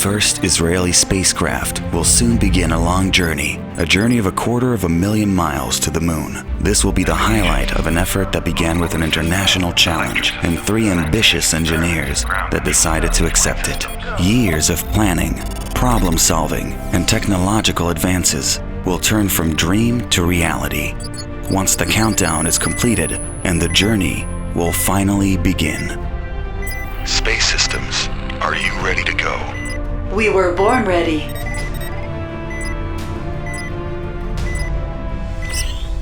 first Israeli spacecraft will soon begin a long journey, a journey of 250,000 miles to the moon. This will be the highlight of an effort that began with an international challenge and 3 ambitious engineers that decided to accept it. Years of planning, problem solving, and technological advances will turn from dream to reality once the countdown is completed and the journey will finally begin. Space Systems, are you ready to go? We were born ready.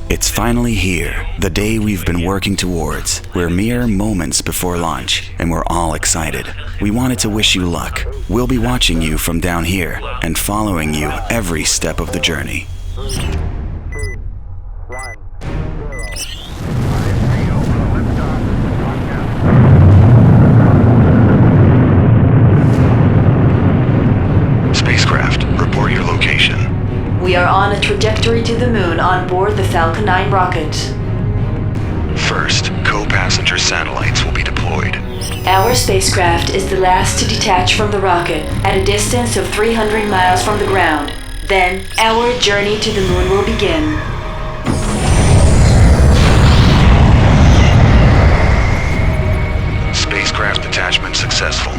It's finally here, the day we've been working towards. We're mere moments before launch, and we're all excited. We wanted to wish you luck. We'll be watching you from down here and following you every step of the journey. Spacecraft, report your location. We are on a trajectory to the moon on board the Falcon 9 rocket. First, co-passenger satellites will be deployed. Our spacecraft is the last to detach from the rocket at a distance of 300 miles from the ground. Then, our journey to the moon will begin. Spacecraft detachment successful.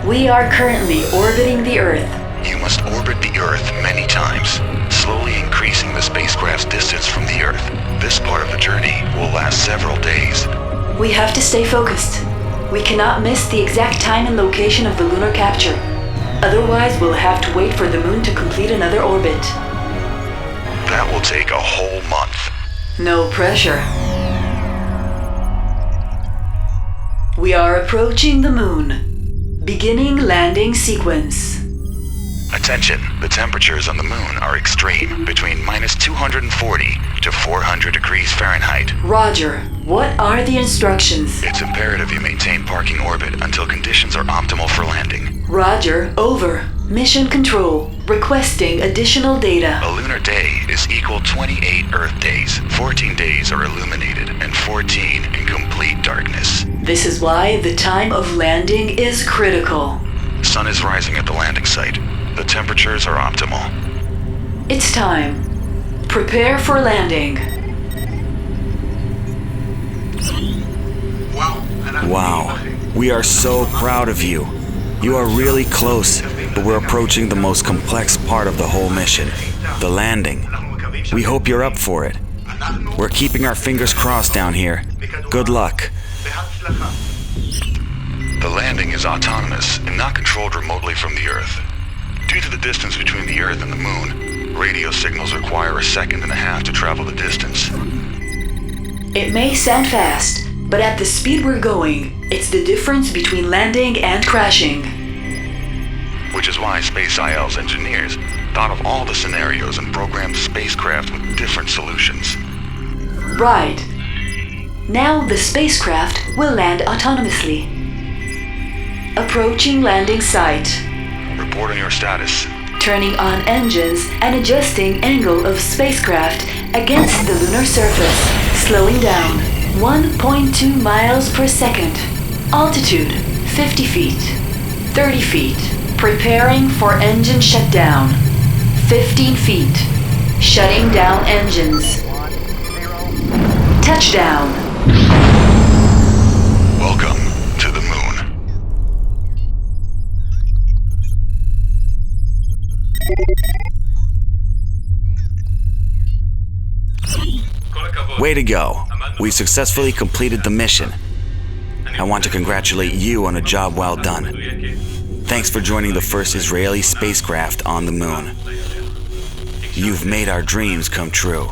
We are currently orbiting the Earth. You must orbit the Earth many times, slowly increasing the spacecraft's distance from the Earth. This part of the journey will last several days. We have to stay focused. We cannot miss the exact time and location of the lunar capture. Otherwise, we'll have to wait for the moon to complete another orbit. That will take a whole month. No pressure. We are approaching the moon. Beginning landing sequence. Attention, the temperatures on the moon are extreme, between minus 240 to 400 degrees Fahrenheit. Roger. What are the instructions? It's imperative you maintain parking orbit until conditions are optimal for landing. Roger. Over. Mission control. Requesting additional data. A lunar day is equal 28 Earth days. 14 days are illuminated and 14 in complete darkness. This is why the time of landing is critical. Sun is rising at the landing site. The temperatures are optimal. It's time. Prepare for landing. Wow, we are so proud of you. You are really close, but we're approaching the most complex part of the whole mission, the landing. We hope you're up for it. We're keeping our fingers crossed down here. Good luck. The landing is autonomous and not controlled remotely from the Earth. Due to the distance between the Earth and the Moon, radio signals require 1.5 seconds to travel the distance. It may sound fast, but at the speed we're going, it's the difference between landing and crashing. Which is why SpaceIL's engineers thought of all the scenarios and programmed spacecraft with different solutions. Right. Now the spacecraft will land autonomously. Approaching landing site. Report on your status. Turning on engines and adjusting angle of spacecraft against the lunar surface. Slowing down. 1.2 miles per second. Altitude 50 feet. 30 feet. Preparing for engine shutdown. 15 feet. Shutting down engines. Touchdown. Welcome to the moon. Way to go. We successfully completed the mission. I want to congratulate you on a job well done. Thanks for joining the first Israeli spacecraft on the moon. You've made our dreams come true.